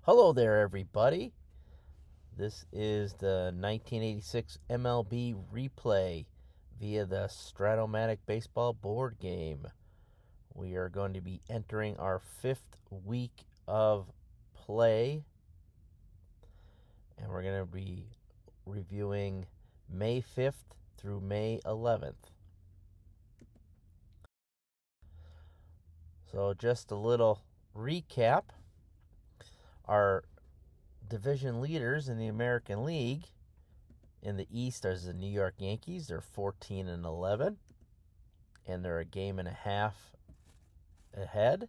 Hello there, everybody. This is the 1986 MLB replay via the Strat-O-Matic baseball board game. We are going to be entering our 5th week of play, and we're going to be reviewing May 5th through May 11th. So just a little recap. Our division leaders in the American League in the East are the New York Yankees. They're 14-11, and they're a game and a half ahead.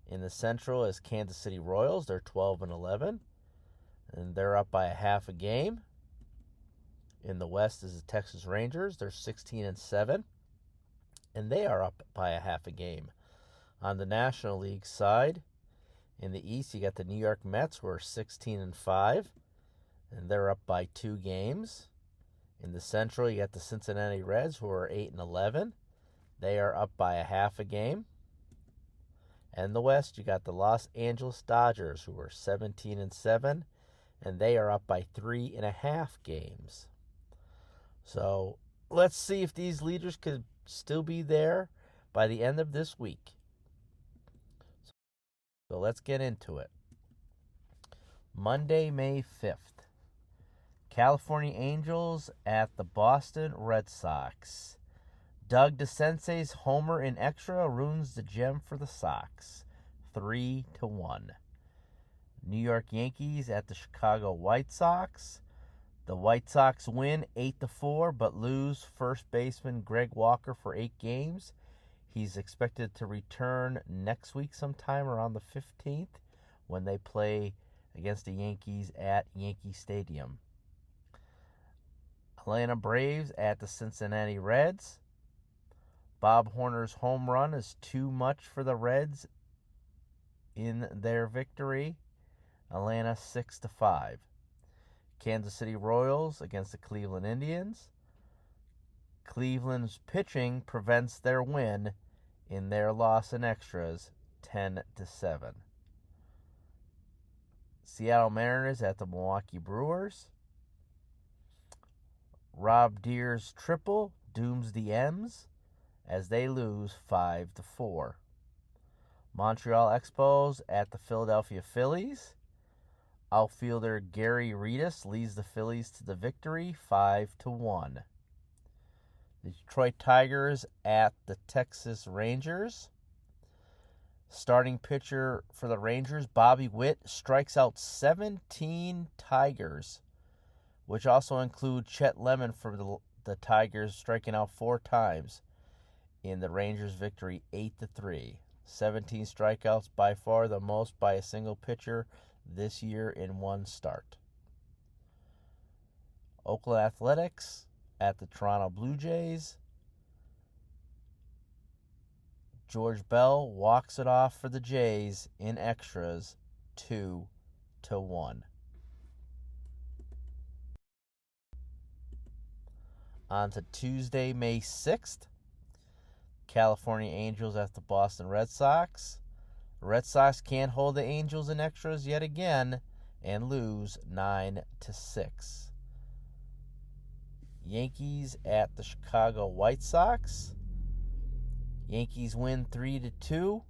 In the Central is Kansas City Royals. They're 12-11, and they're up by a half a game. In the West is the Texas Rangers. They're 16-7, and they are up by a half a game. On the National League side, in the East, you got the New York Mets, who are 16-5, and they're up by 2 games. In the Central, you got the Cincinnati Reds, who are 8-11. They are up by a half a game. And in the West, you got the Los Angeles Dodgers, who are 17-7, and they are up by 3.5 games. So let's see if these leaders could still be there by the end of this week. So let's get into it. Monday, May 5th. California Angels at the Boston Red Sox. Doug DeCence's homer in extra ruins the gem for the Sox. 3-1. New York Yankees at the Chicago White Sox. The White Sox win 8-4, but lose first baseman Greg Walker for 8 games. He's expected to return next week sometime around the 15th when they play against the Yankees at Yankee Stadium. Atlanta Braves at the Cincinnati Reds. Bob Horner's home run is too much for the Reds in their victory. Atlanta 6-5. Kansas City Royals against the Cleveland Indians. Cleveland's pitching prevents their win in their loss in extras, 10-7. Seattle Mariners at the Milwaukee Brewers. Rob Deere's triple dooms the M's as they lose 5-4. Montreal Expos at the Philadelphia Phillies. Outfielder Gary Redus leads the Phillies to the victory, 5-1. The Detroit Tigers at the Texas Rangers. Starting pitcher for the Rangers, Bobby Witt, strikes out 17 Tigers, which also include Chet Lemon for the Tigers, striking out 4 times in the Rangers' victory, 8-3. 17 strikeouts, by far the most by a single pitcher this year in one start. Oakland Athletics at the Toronto Blue Jays. George Bell walks it off for the Jays in extras, 2-1. On to Tuesday, May 6th. California Angels at the Boston Red Sox. The Red Sox can't hold the Angels in extras yet again and lose 9-6. Yankees at the Chicago White Sox. Yankees win 3-2.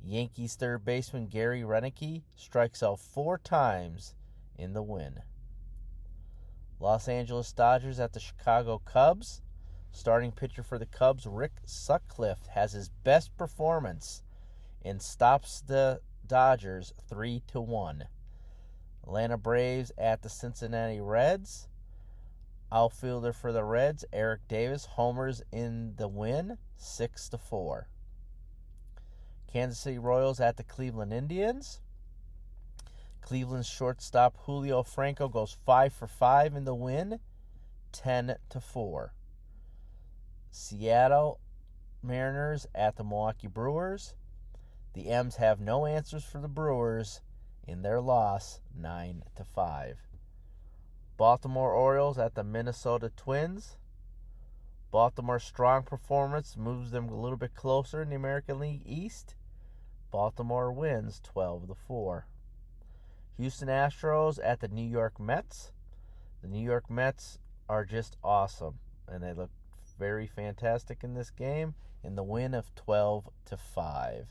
Yankees third baseman Gary Renicky strikes out 4 times in the win. Los Angeles Dodgers at the Chicago Cubs. Starting pitcher for the Cubs, Rick Sutcliffe, has his best performance and stops the Dodgers 3-1. Atlanta Braves at the Cincinnati Reds. Outfielder for the Reds, Eric Davis, homers in the win, 6-4. Kansas City Royals at the Cleveland Indians. Cleveland's shortstop Julio Franco goes 5 for 5 in the win, 10-4. Seattle Mariners at the Milwaukee Brewers. The M's have no answers for the Brewers in their loss, 9-5. Baltimore Orioles at the Minnesota Twins. Baltimore's strong performance moves them a little bit closer in the American League East. Baltimore wins 12-4. Houston Astros at the New York Mets. The New York Mets are just awesome, and they look very fantastic in this game, in the win of 12-5.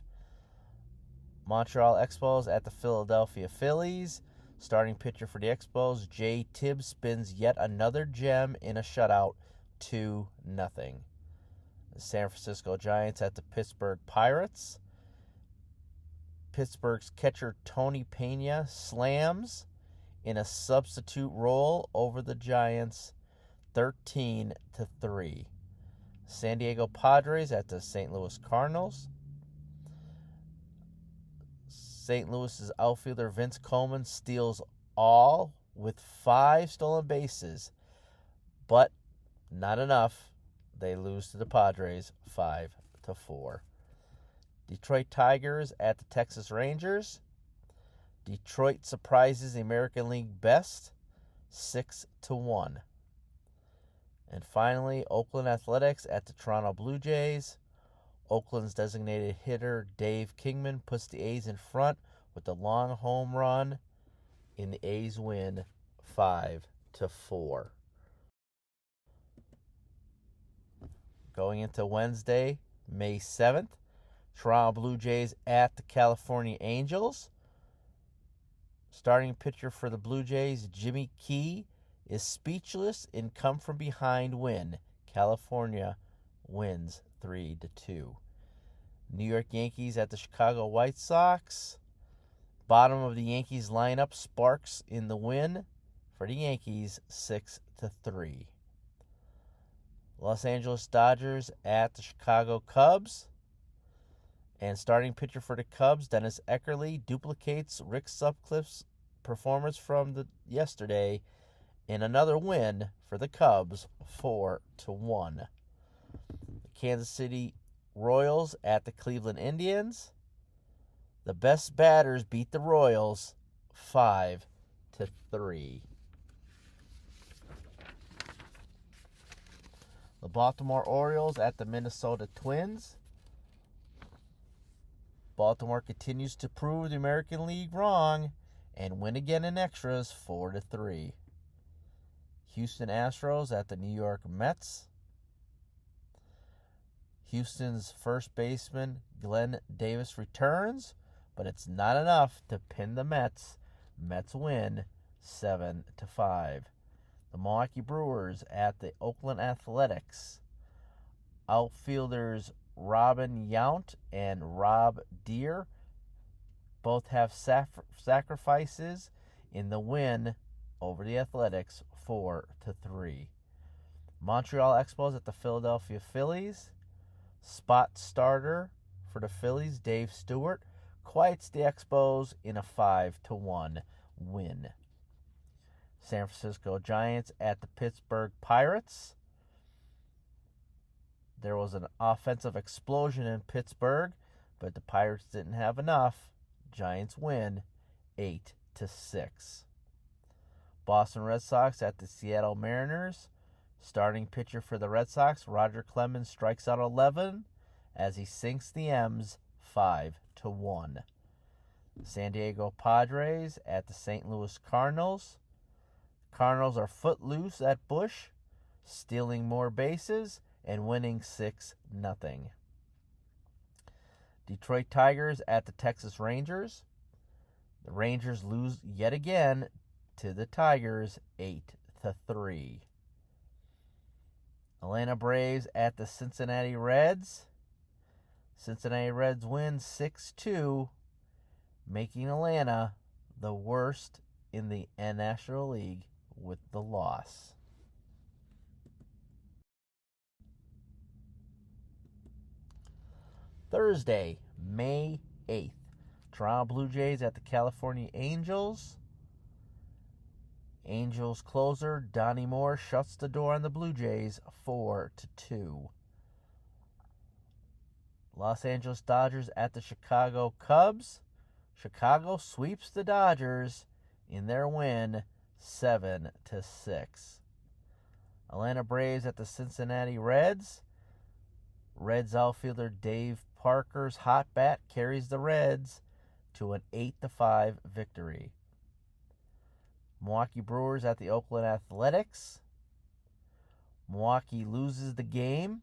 Montreal Expos at the Philadelphia Phillies. Starting pitcher for the Expos, Jay Tibbs, spins yet another gem in a shutout, 2-0. The San Francisco Giants at the Pittsburgh Pirates. Pittsburgh's catcher Tony Pena slams in a substitute role over the Giants, 13-3. San Diego Padres at the St. Louis Cardinals. St. Louis's outfielder Vince Coleman steals all with 5 stolen bases, but not enough. They lose to the Padres 5-4. Detroit Tigers at the Texas Rangers. Detroit surprises the American League best, 6-1. And finally, Oakland Athletics at the Toronto Blue Jays. Oakland's designated hitter Dave Kingman puts the A's in front with a long home run, and the A's win 5-4. Going into Wednesday, May 7th, Toronto Blue Jays at the California Angels. Starting pitcher for the Blue Jays, Jimmy Key, is speechless in come-from-behind win. California wins 3-2. New York Yankees at the Chicago White Sox. Bottom of the Yankees lineup sparks in the win for the Yankees, 6-3. Los Angeles Dodgers at the Chicago Cubs. And starting pitcher for the Cubs, Dennis Eckersley, duplicates Rick Sutcliffe's performance from yesterday in another win for the Cubs, 4-1. The Kansas City Royals at the Cleveland Indians. The best batters beat the Royals 5-3. The Baltimore Orioles at the Minnesota Twins. Baltimore continues to prove the American League wrong and win again in extras, 4-3. Houston Astros at the New York Mets. Houston's first baseman Glenn Davis returns, but it's not enough to pin the Mets. Mets win 7-5. The Milwaukee Brewers at the Oakland Athletics. Outfielders Robin Yount and Rob Deere both have sacrifices in the win over the Athletics, 4-3. Montreal Expos at the Philadelphia Phillies. Spot starter for the Phillies, Dave Stewart, quiets the Expos in a 5-1 win. San Francisco Giants at the Pittsburgh Pirates. There was an offensive explosion in Pittsburgh, but the Pirates didn't have enough. Giants win 8-6. Boston Red Sox at the Seattle Mariners. Starting pitcher for the Red Sox, Roger Clemens, strikes out 11 as he sinks the M's 5-1. San Diego Padres at the St. Louis Cardinals. Cardinals are footloose at Busch, stealing more bases and winning 6-0. Detroit Tigers at the Texas Rangers. The Rangers lose yet again to the Tigers, 8-3. Atlanta Braves at the Cincinnati Reds. Cincinnati Reds win 6-2, making Atlanta the worst in the National League with the loss. Thursday, May 8th. Toronto Blue Jays at the California Angels. Angels closer Donnie Moore shuts the door on the Blue Jays, 4-2. Los Angeles Dodgers at the Chicago Cubs. Chicago sweeps the Dodgers in their win, 7-6. Atlanta Braves at the Cincinnati Reds. Reds outfielder Dave Parker's hot bat carries the Reds to an 8-5 victory. Milwaukee Brewers at the Oakland Athletics. Milwaukee loses the game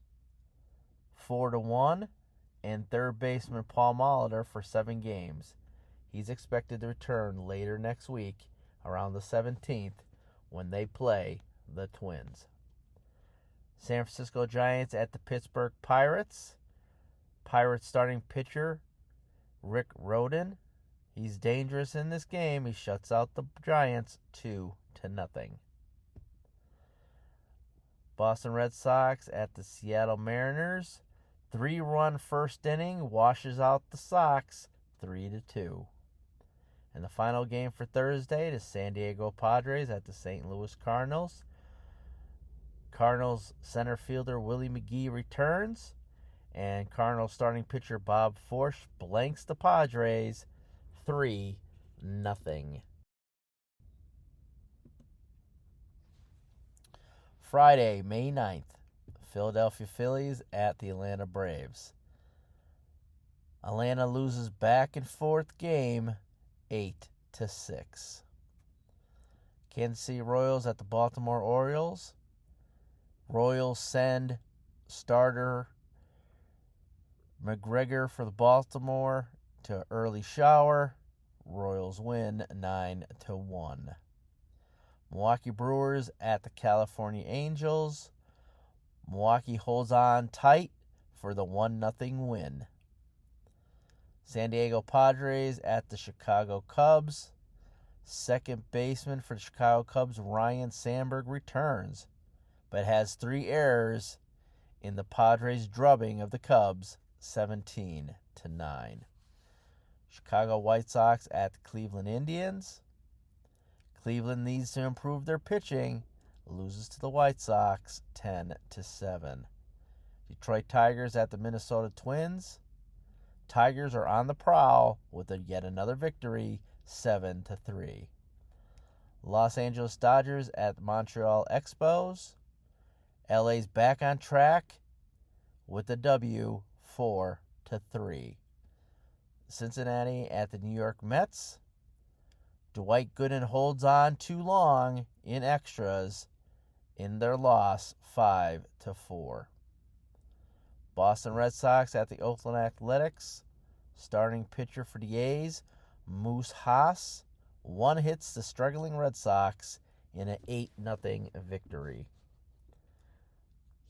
4-1, and third baseman Paul Molitor for 7 games. He's expected to return later next week, around the 17th, when they play the Twins. San Francisco Giants at the Pittsburgh Pirates. Pirates starting pitcher Rick Rhoden. He's dangerous in this game. He shuts out the Giants 2-0. Boston Red Sox at the Seattle Mariners. 3-run first inning washes out the Sox 3-2. And the final game for Thursday, the San Diego Padres at the St. Louis Cardinals. Cardinals center fielder Willie McGee returns, and Cardinals starting pitcher Bob Forsch blanks the Padres 3-0. Friday, May 9th, Philadelphia Phillies at the Atlanta Braves. Atlanta loses back and forth game 8-6. Kansas City Royals at the Baltimore Orioles. Royals send starter McGregor for the Baltimore to early shower. Royals win 9-1. Milwaukee Brewers at the California Angels. Milwaukee holds on tight for the 1-0 win. San Diego Padres at the Chicago Cubs. Second baseman for the Chicago Cubs, Ryan Sandberg, returns, but has 3 errors in the Padres' drubbing of the Cubs 17-9. Chicago White Sox at the Cleveland Indians. Cleveland needs to improve their pitching, loses to the White Sox 10-7. Detroit Tigers at the Minnesota Twins. Tigers are on the prowl with yet another victory, 7-3. Los Angeles Dodgers at the Montreal Expos. LA's back on track with the W, 4-3. Cincinnati at the New York Mets. Dwight Gooden holds on too long in extras in their loss, 5-4. Boston Red Sox at the Oakland Athletics. Starting pitcher for the A's, Moose Haas, one-hits the struggling Red Sox in an 8-0 victory.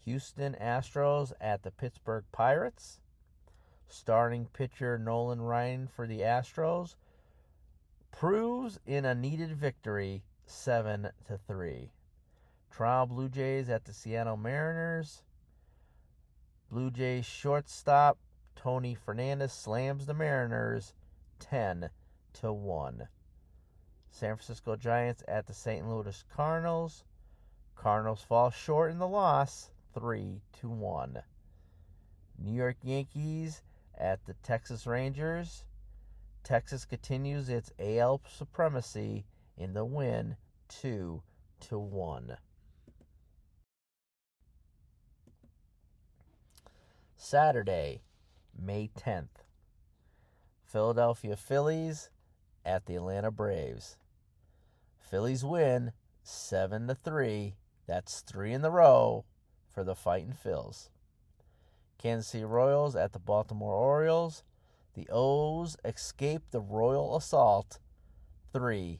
Houston Astros at the Pittsburgh Pirates. Starting pitcher Nolan Ryan for the Astros proves in a needed victory, 7-3. Toronto Blue Jays at the Seattle Mariners. Blue Jays shortstop Tony Fernandez slams the Mariners 10-1. San Francisco Giants at the St. Louis Cardinals. Cardinals fall short in the loss, 3-1. New York Yankees at the Texas Rangers. Texas continues its AL supremacy in the win, 2-1. Saturday, May 10th. Philadelphia Phillies at the Atlanta Braves. Phillies win 7-3. That's 3 in a row for the Fightin' Phils. Kansas City Royals at the Baltimore Orioles. The O's escape the Royal assault 3-2.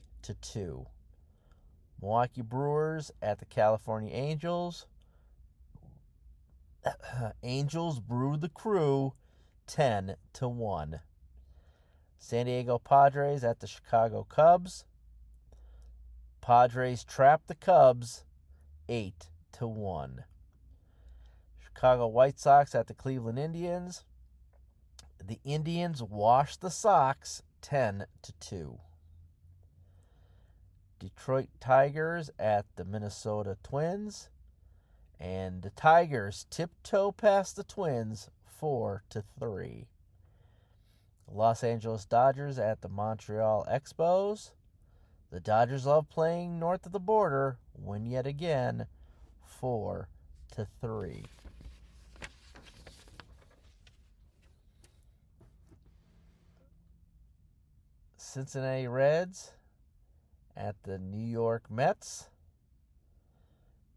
Milwaukee Brewers at the California Angels. Angels brew the crew 10-1. San Diego Padres at the Chicago Cubs. Padres trap the Cubs 8-1. Chicago White Sox at the Cleveland Indians. The Indians wash the Sox 10-2. Detroit Tigers at the Minnesota Twins. And the Tigers tiptoe past the Twins 4-3. Los Angeles Dodgers at the Montreal Expos. The Dodgers love playing north of the border. Win yet again, 4-3. Cincinnati Reds at the New York Mets.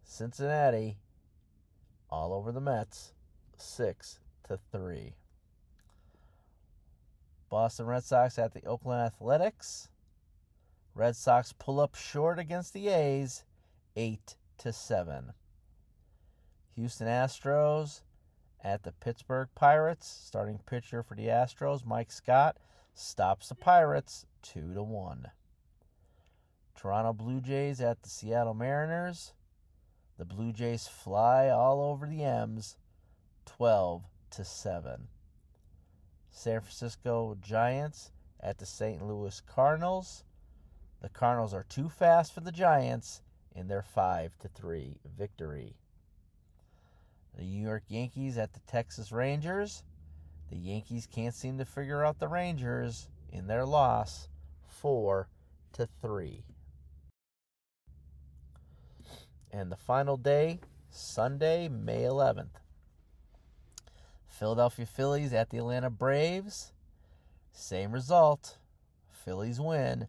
Cincinnati, all over the Mets, 6-3. Boston Red Sox at the Oakland Athletics. Red Sox pull up short against the A's, 8-7. Houston Astros at the Pittsburgh Pirates. Starting pitcher for the Astros, Mike Scott, stops the Pirates, 2-1. Toronto Blue Jays at the Seattle Mariners. The Blue Jays fly all over the M's, 12-7. San Francisco Giants at the St. Louis Cardinals. The Cardinals are too fast for the Giants in their 5-3 victory. The New York Yankees at the Texas Rangers. The Yankees can't seem to figure out the Rangers in their loss, 4-3. And the final day, Sunday, May 11th. Philadelphia Phillies at the Atlanta Braves. Same result. Phillies win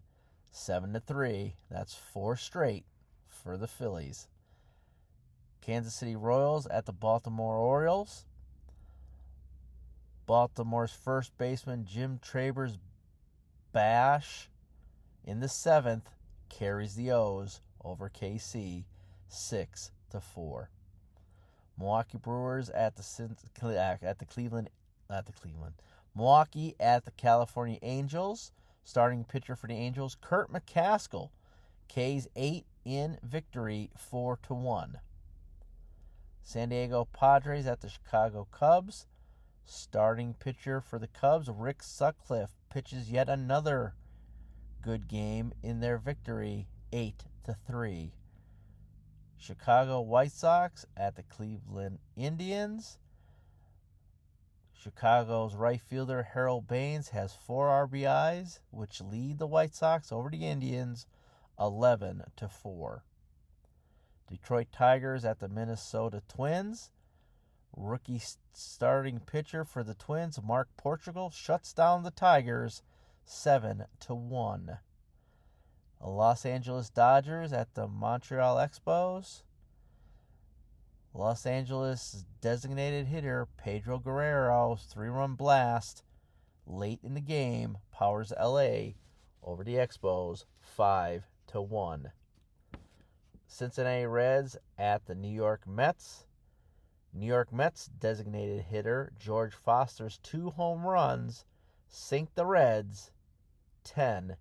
7-3. That's 4 straight for the Phillies. Kansas City Royals at the Baltimore Orioles. Baltimore's first baseman Jim Traber's bash in the 7th carries the O's over KC 6-4. Milwaukee Brewers at the Milwaukee at the California Angels. Starting pitcher for the Angels, Kurt McCaskill, K's 8-in victory, 4-1. San Diego Padres at the Chicago Cubs. Starting pitcher for the Cubs, Rick Sutcliffe, pitches yet another good game in their victory, 8-3. Chicago White Sox at the Cleveland Indians. Chicago's right fielder Harold Baines has 4 RBIs, which lead the White Sox over the Indians, 11-4. Detroit Tigers at the Minnesota Twins. Rookie starting pitcher for the Twins, Mark Portugal, shuts down the Tigers, 7-1. The Los Angeles Dodgers at the Montreal Expos. Los Angeles designated hitter Pedro Guerrero's 3-run blast late in the game powers LA over the Expos, 5-1. Cincinnati Reds at the New York Mets. New York Mets designated hitter George Foster's 2 home runs sink the Reds, 10-3.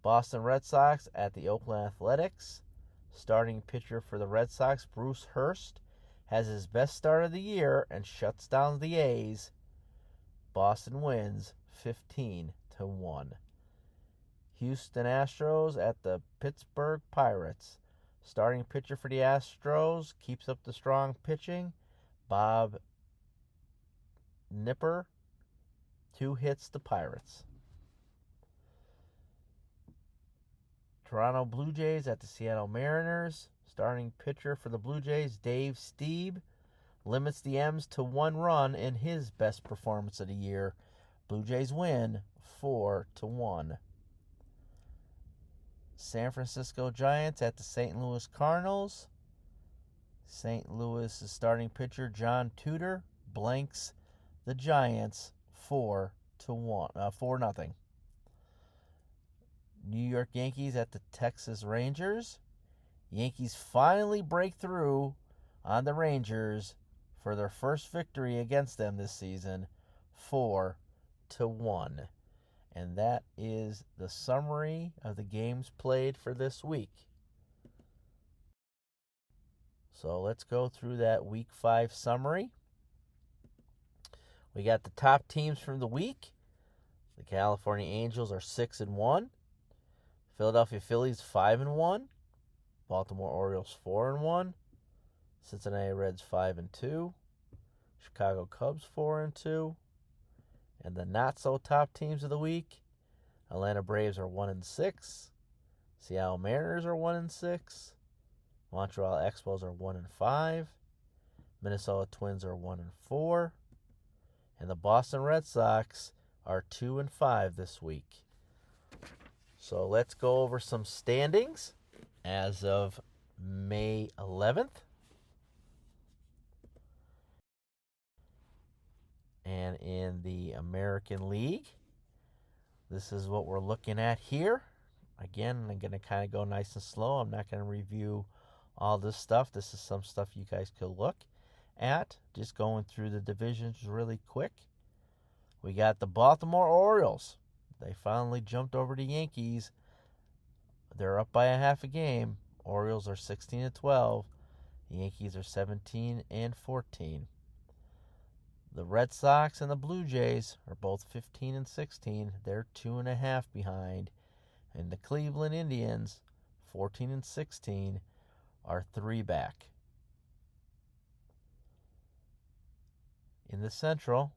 Boston Red Sox at the Oakland Athletics. Starting pitcher for the Red Sox, Bruce Hurst, has his best start of the year and shuts down the A's. Boston wins 15-1. Houston Astros at the Pittsburgh Pirates. Starting pitcher for the Astros keeps up the strong pitching, Bob Nipper, 2 hits the Pirates. Toronto Blue Jays at the Seattle Mariners. Starting pitcher for the Blue Jays, Dave Stieb, limits the M's to 1 run in his best performance of the year. Blue Jays win 4-1. San Francisco Giants at the St. Louis Cardinals. St. Louis' starting pitcher, John Tudor, blanks the Giants 4-0. New York Yankees at the Texas Rangers. Yankees finally break through on the Rangers for their first victory against them this season, 4-1. And that is the summary of the games played for this week. So let's go through that Week 5 summary. We got the top teams from the week. The California Angels are 6-1. Philadelphia Phillies 5-1. Baltimore Orioles 4-1. Cincinnati Reds 5-2. Chicago Cubs 4-2. And the not so top teams of the week, Atlanta Braves are 1-6. Seattle Mariners are 1-6. Montreal Expos are 1-5. Minnesota Twins are 1-4. And the Boston Red Sox are 2-5 this week. So let's go over some standings as of May 11th. And in the American League, this is what we're looking at here. Again, I'm going to kind of go nice and slow. I'm not going to review all this stuff. This is some stuff you guys could look at. Just going through the divisions really quick. We got the Baltimore Orioles. They finally jumped over the Yankees. They're up by a half a game. Orioles are 16-12. The Yankees are 17-14. The Red Sox and the Blue Jays are both 15-16. They're 2.5 behind. And the Cleveland Indians, 14-16, are 3 back. In the Central,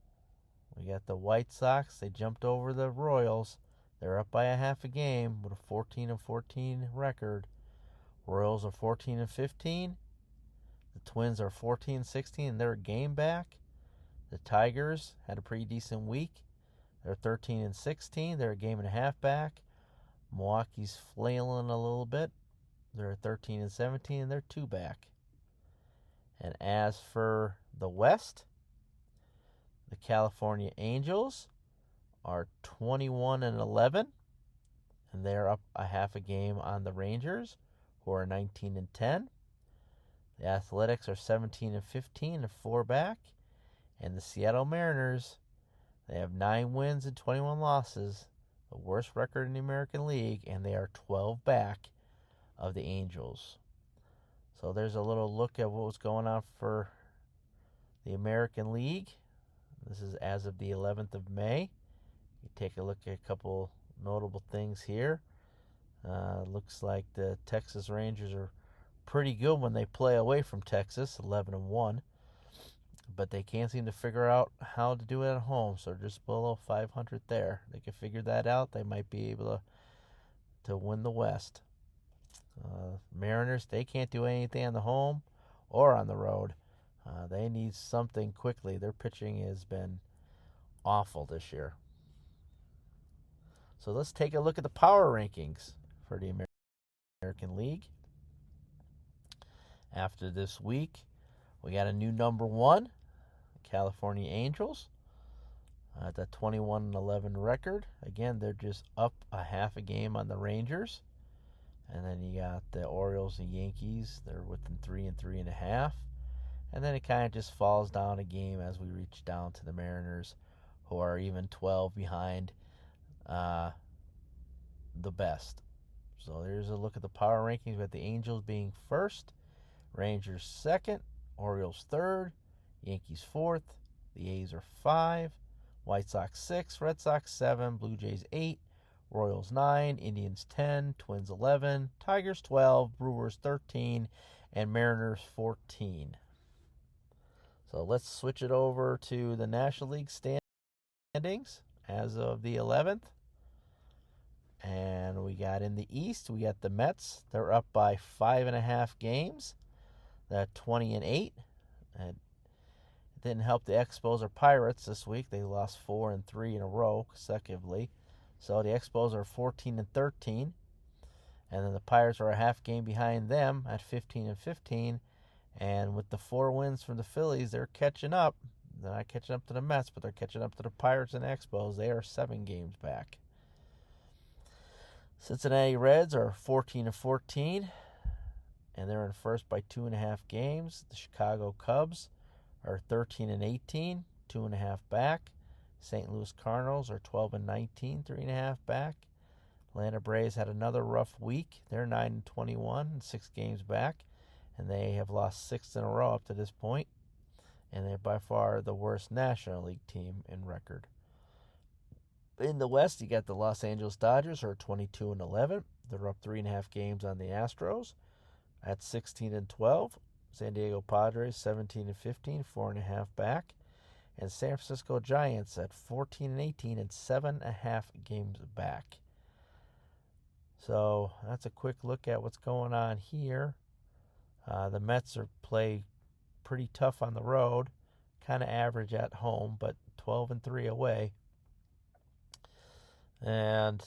we got the White Sox. They jumped over the Royals. They're up by a half a game with a 14-14 record. Royals are 14-15. The Twins are 14-16, and they're a game back. The Tigers had a pretty decent week. They're 13-16. They're a game and a half back. Milwaukee's flailing a little bit. They're 13-17, and they're 2 back. And as for the West, the California Angels are 21-11, and they're up a half a game on the Rangers, who are 19-10. The Athletics are 17-15 and 4 back. And the Seattle Mariners, they have 9 wins and 21 losses, the worst record in the American League, and they are 12 back of the Angels. So there's a little look at what was going on for the American League. This is as of the 11th of May. You take a look at a couple notable things here. Looks like the Texas Rangers are pretty good when they play away from Texas, 11-1. But they can't seem to figure out how to do it at home, so just below 500 there. They can figure that out. They might be able to win the West. Mariners, they can't do anything on the home or on the road. They need something quickly. Their pitching has been awful this year. So let's take a look at the power rankings for the American League. After this week, we got a new number 1. California Angels at the 21-11 record. Again, they're just up a half a game on the Rangers. And then you got the Orioles and Yankees. They're within 3 and 3.5. And then it kind of just falls down a game as we reach down to the Mariners, who are even 12 behind the best. So there's a look at the power rankings with the Angels being first, Rangers second, Orioles third, Yankees 4th, the A's are 5, White Sox 6, Red Sox 7, Blue Jays 8, Royals 9, Indians 10, Twins 11, Tigers 12, Brewers 13, and Mariners 14. So let's switch it over to the National League standings as of the 11th. And we got in the East, we got the Mets. They're up by 5.5 games. They're 20-8. And it didn't help the Expos or Pirates this week. They lost 4 and 3 in a row consecutively. So the Expos are 14-13. And then the Pirates are a half game behind them at 15-15. And with the 4 wins from the Phillies, they're catching up. They're not catching up to the Mets, but they're catching up to the Pirates and Expos. They are 7 games back. Cincinnati Reds are 14-14, and they're in first by 2.5 games. The Chicago Cubs are 13-18, 2.5 back. St. Louis Cardinals are 12-19, 3.5 back. Atlanta Braves had another rough week. They're 9-21, 6 games back, and they have lost 6 in a row up to this point. And they're by far the worst National League team in record. In the West, you got the Los Angeles Dodgers, who are 22-11. They're up 3.5 games on the Astros at 16-12. San Diego Padres 17-15, 4.5 back. And San Francisco Giants at 14-18 and 7.5 games back. So that's a quick look at what's going on here. The Mets play pretty tough on the road, kind of average at home, but 12-3 away. And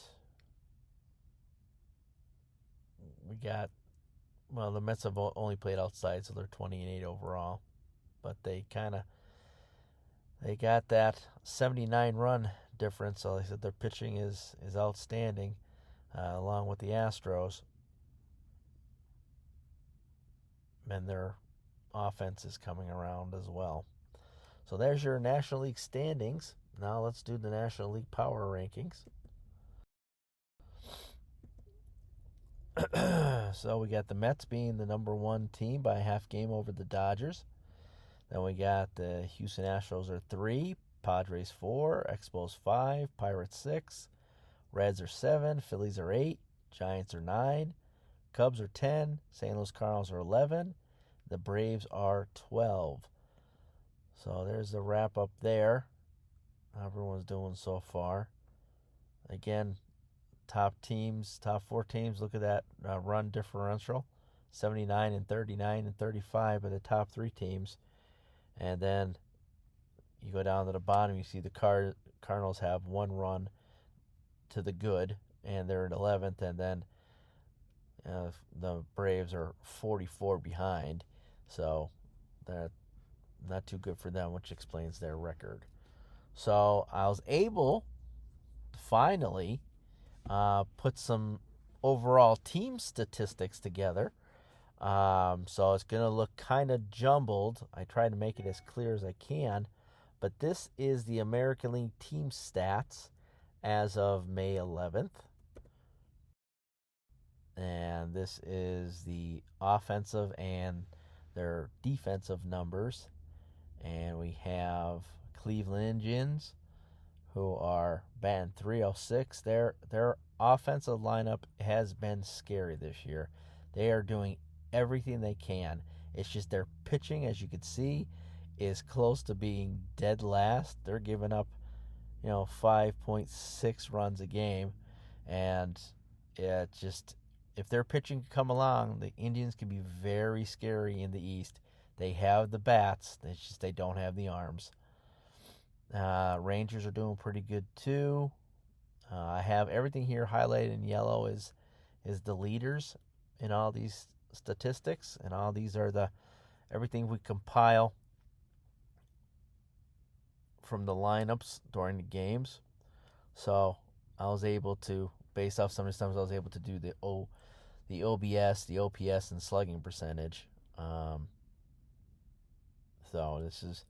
we got, well, the Mets have only played outside, so they're 20-8 overall. But they got that 79 run difference. So they said their pitching is outstanding, along with the Astros, and their offense is coming around as well. So there's your National League standings. Now let's do the National League power rankings. So we got the Mets being the number one team by a half game over the Dodgers. Then we got the Houston Astros are 3, Padres 4, Expos 5, Pirates 6, Reds are 7, Phillies are 8, Giants are 9, Cubs are 10, St. Louis Cardinals are 11, the Braves are 12. So there's the wrap up there. How everyone's doing so far. Again, top 4 teams, look at that run differential. 79 and 39 and 35 are the top 3 teams. And then you go down to the bottom, you see the Cardinals have 1 run to the good, and they're in 11th. And then the Braves are 44 behind. So that's not too good for them, which explains their record. So I was able to finally put some overall team statistics together. So it's going to look kind of jumbled. I try to make it as clear as I can. But this is the American League team stats as of May 11th. And this is the offensive and their defensive numbers. And we have Cleveland Indians, who are batting .306. Their offensive lineup has been scary this year. They are doing everything they can. It's just their pitching, as you can see, is close to being dead last. They're giving up, 5.6 runs a game, and it just, if their pitching can come along, the Indians can be very scary in the East. They have the bats, it's just they don't have the arms. Rangers are doing pretty good too. I have everything here highlighted in yellow is the leaders in all these statistics, and all these are everything we compile from the lineups during the games. So I was able to, based off some of the numbers, I was able to do the OBS, the OPS, and slugging percentage. So this is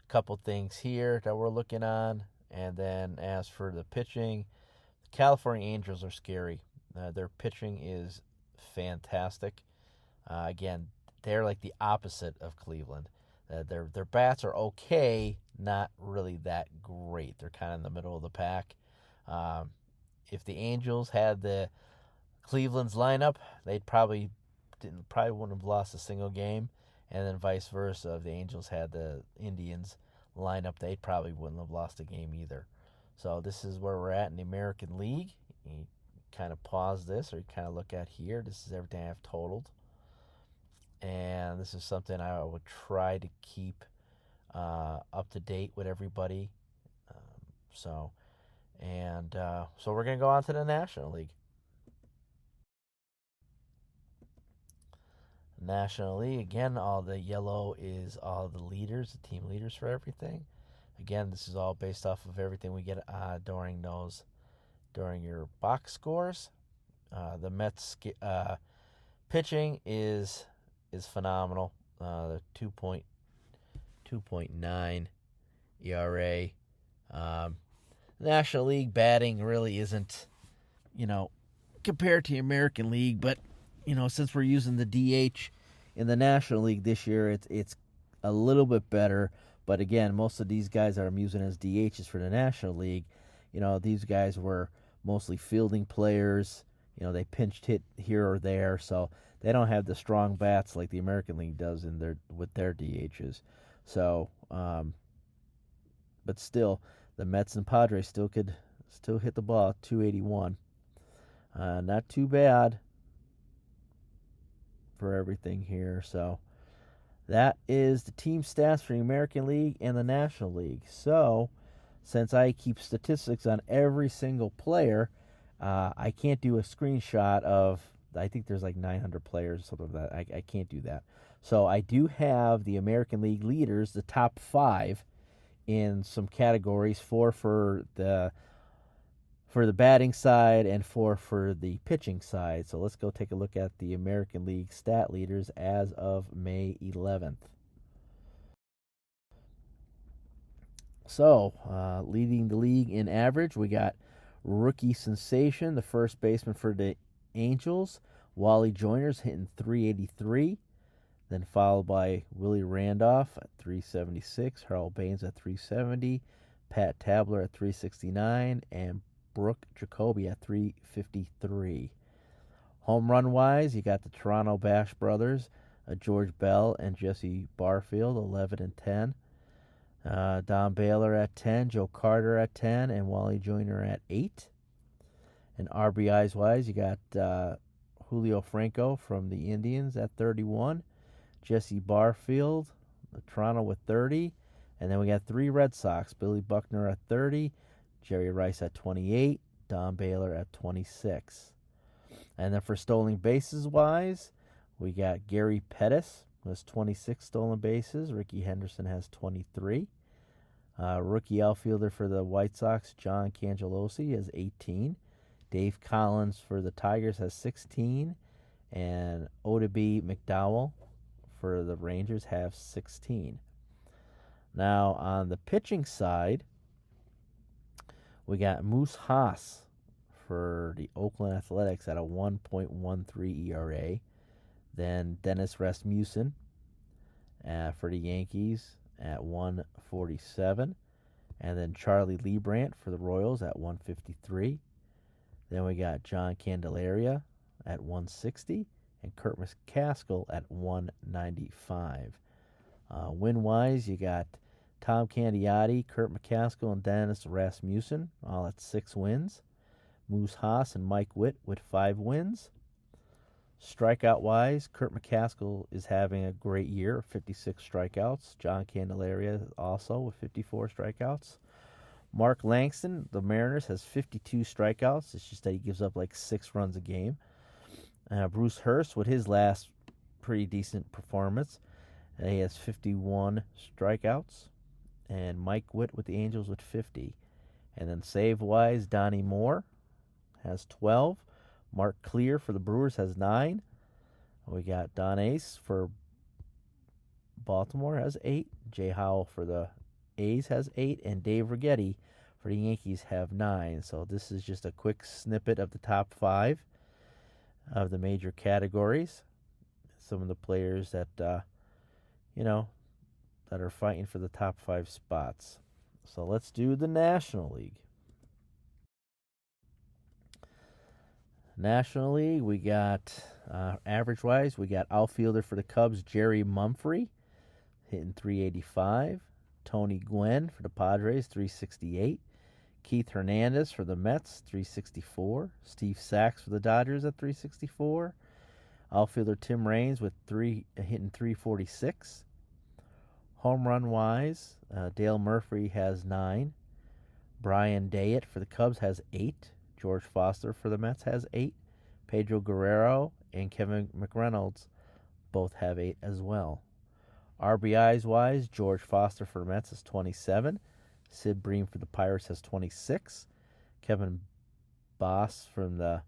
a couple things here that we're looking on. And then as for the pitching, the California Angels are scary. Their pitching is fantastic. Again, they're like the opposite of Cleveland. Their bats are okay, not really that great. They're kind of in the middle of the pack. If the Angels had the Cleveland's lineup, they'd probably wouldn't have lost a single game, and then vice versa. If the Angels had the Indians lineup, they probably wouldn't have lost a game either. So this is where we're at in the American League. You kind of pause this, or you kind of look at here. This is everything I have totaled. And this is something I would try to keep up to date with everybody. So we're going to go on to the National League. National League, again, all the yellow is all the leaders, the team leaders for everything. Again, this is all based off of everything we get during your box scores. The Mets pitching is phenomenal. The 2.9 ERA. National League batting really isn't, compared to the American League, but since we're using the DH in the National League this year, it's a little bit better. But again, most of these guys that I'm using as DHs for the National League, these guys were mostly fielding players. They pinched hit here or there, so they don't have the strong bats like the American League does with their DHs. So, but still, the Mets and Padres still hit the ball at 281. Not too bad for everything here. So that is the team stats for the American League and the National League. So since I keep statistics on every single player, I can't do a screenshot of I think there's like 900 players or something like that. I can't do that. So I do have the American League leaders, the top 5 in some categories, 4 for the batting side and 4 for the pitching side. So let's go take a look at the American League stat leaders as of May 11th. So, leading the league in average, we got rookie sensation, the first baseman for the Angels, Wally Joyner's hitting 383, then followed by Willie Randolph at 376, Harold Baines at 370, Pat Tabler at 369, and Brooke Jacoby at 353. Home run wise, you got the Toronto Bash brothers, George Bell and Jesse Barfield, 11 and 10. Don Baylor at 10, Joe Carter at 10, and Wally Joyner at 8. And RBIs wise, you got Julio Franco from the Indians at 31, Jesse Barfield, Toronto with 30, and then we got 3 Red Sox, Billy Buckner at 30, Jerry Rice at 28, Don Baylor at 26. And then for stolen bases wise, we got Gary Pettis has 26 stolen bases. Ricky Henderson has 23. Rookie outfielder for the White Sox, John Cangelosi, has 18. Dave Collins for the Tigers has 16. And Oddibe McDowell for the Rangers have 16. Now, on the pitching side, we got Moose Haas for the Oakland Athletics at a 1.13 ERA. Then Dennis Rasmussen for the Yankees at 147. And then Charlie Leibrandt for the Royals at 153. Then we got John Candelaria at 160. And Kurt McCaskill at 195. Win-wise, you got Tom Candiotti, Kurt McCaskill, and Dennis Rasmussen, all at 6 wins. Moose Haas and Mike Witt with 5 wins. Strikeout-wise, Kurt McCaskill is having a great year, 56 strikeouts. John Candelaria also with 54 strikeouts. Mark Langston, the Mariners, has 52 strikeouts. It's just that he gives up like 6 runs a game. Bruce Hurst with his last pretty decent performance. He has 51 strikeouts. And Mike Witt with the Angels with 50. And then save-wise, Donnie Moore has 12. Mark Clear for the Brewers has 9. We got Don Ace for Baltimore has 8. Jay Howell for the A's has 8. And Dave Righetti for the Yankees have 9. So this is just a quick snippet of the top 5 of the major categories. Some of the players that, that are fighting for the top 5 spots. So let's do the National League. National League, we got, average-wise, we got outfielder for the Cubs, Jerry Mumphrey, hitting 385. Tony Gwynn for the Padres, 368. Keith Hernandez for the Mets, 364. Steve Sachs for the Dodgers at 364. Outfielder Tim Raines with hitting 346. Home run-wise, Dale Murphy has 9. Brian Dayett for the Cubs has 8. George Foster for the Mets has 8. Pedro Guerrero and Kevin McReynolds both have 8 as well. RBIs-wise, George Foster for the Mets has 27. Sid Bream for the Pirates has 26. Kevin Boss from the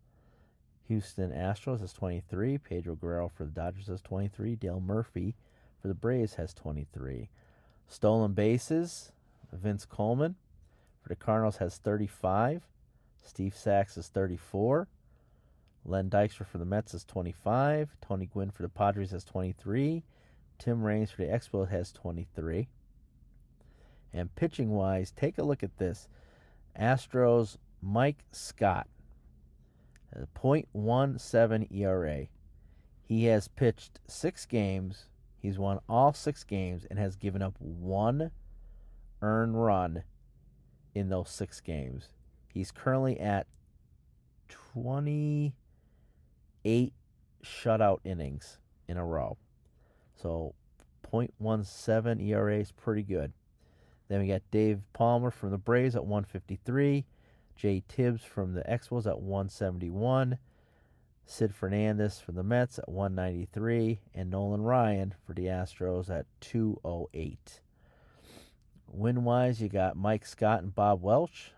Houston Astros has 23. Pedro Guerrero for the Dodgers has 23. Dale Murphy for the Braves has 23. Stolen bases, Vince Coleman for the Cardinals has 35. Steve Sachs has 34. Len Dykstra for the Mets has 25. Tony Gwynn for the Padres has 23. Tim Raines for the Expos has 23. And pitching-wise, take a look at this. Astros Mike Scott has a .17 ERA. He has pitched 6 games. He's won all 6 games and has given up 1 earned run in those 6 games. He's currently at 28 shutout innings in a row. So .17 ERA is pretty good. Then we got Dave Palmer from the Braves at 153. Jay Tibbs from the Expos at 171. Sid Fernandez for the Mets at 193, and Nolan Ryan for the Astros at 208. Win-wise, you got Mike Scott and Bob Welch.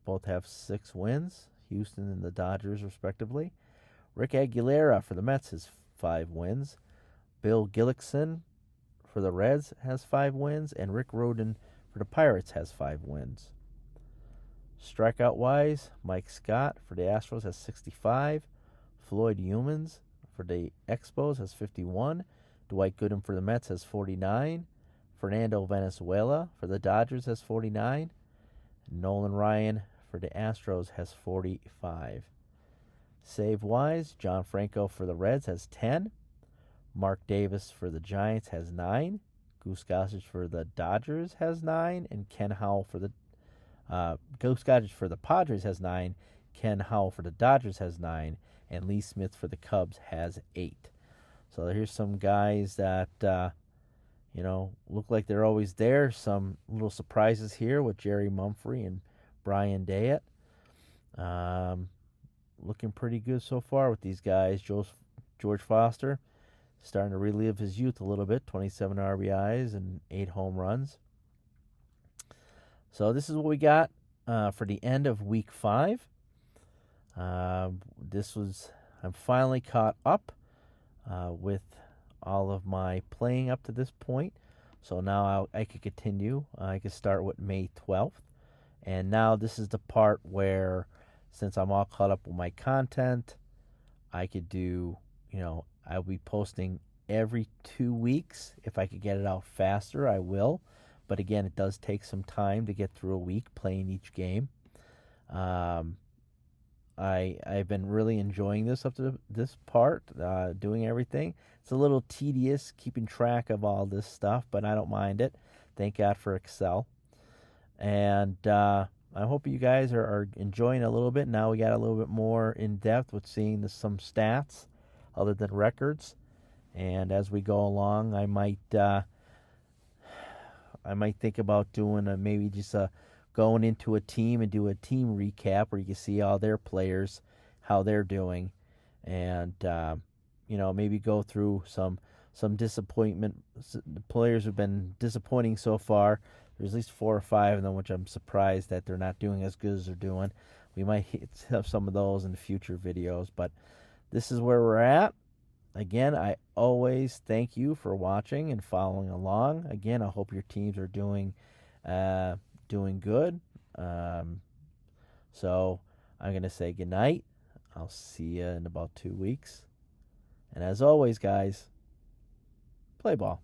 Both have 6 wins. Houston and the Dodgers, respectively. Rick Aguilera for the Mets has 5 wins. Bill Gillickson for the Reds has 5 wins. And Rick Rhoden for the Pirates has 5 wins. Strikeout-wise, Mike Scott for the Astros has 65. Floyd Humans for the Expos has 51. Dwight Gooden for the Mets has 49. Fernando Valenzuela for the Dodgers has 49. Nolan Ryan for the Astros has 45. Save-wise, John Franco for the Reds has 10. Mark Davis for the Giants has 9. Goose Gossage for the Dodgers has 9. And Ken Howell for the Goose Gossage for the Padres has 9. Ken Howell for the Dodgers has 9. And Lee Smith for the Cubs has 8. So here's some guys that look like they're always there. Some little surprises here with Jerry Mumphrey and Brian Dayett. Looking pretty good so far with these guys. George Foster starting to relive his youth a little bit. 27 RBIs and 8 home runs. So this is what we got for the end of week 5. I'm finally caught up with all of my playing up to this point. So now I could continue. I could start with May 12th. And now this is the part where, since I'm all caught up with my content, I could do, I'll be posting every 2 weeks. If I could get it out faster, I will. But again, it does take some time to get through a week playing each game. I've been really enjoying this up to this part, doing everything. It's a little tedious keeping track of all this stuff, but I don't mind it. Thank God for Excel. And I hope you guys are enjoying it a little bit. Now we got a little bit more in depth with seeing some stats other than records. And as we go along, I might think about doing maybe just going into a team and do a team recap where you can see all their players, how they're doing, and maybe go through some disappointment. The players have been disappointing so far. There's at least 4 or 5 of them, which I'm surprised that they're not doing as good as they're doing. We might have some of those in future videos, but this is where we're at. Again, I always thank you for watching and following along. Again, I hope your teams are doing good. So I'm going to say goodnight. I'll see you in about 2 weeks. And as always, guys, play ball.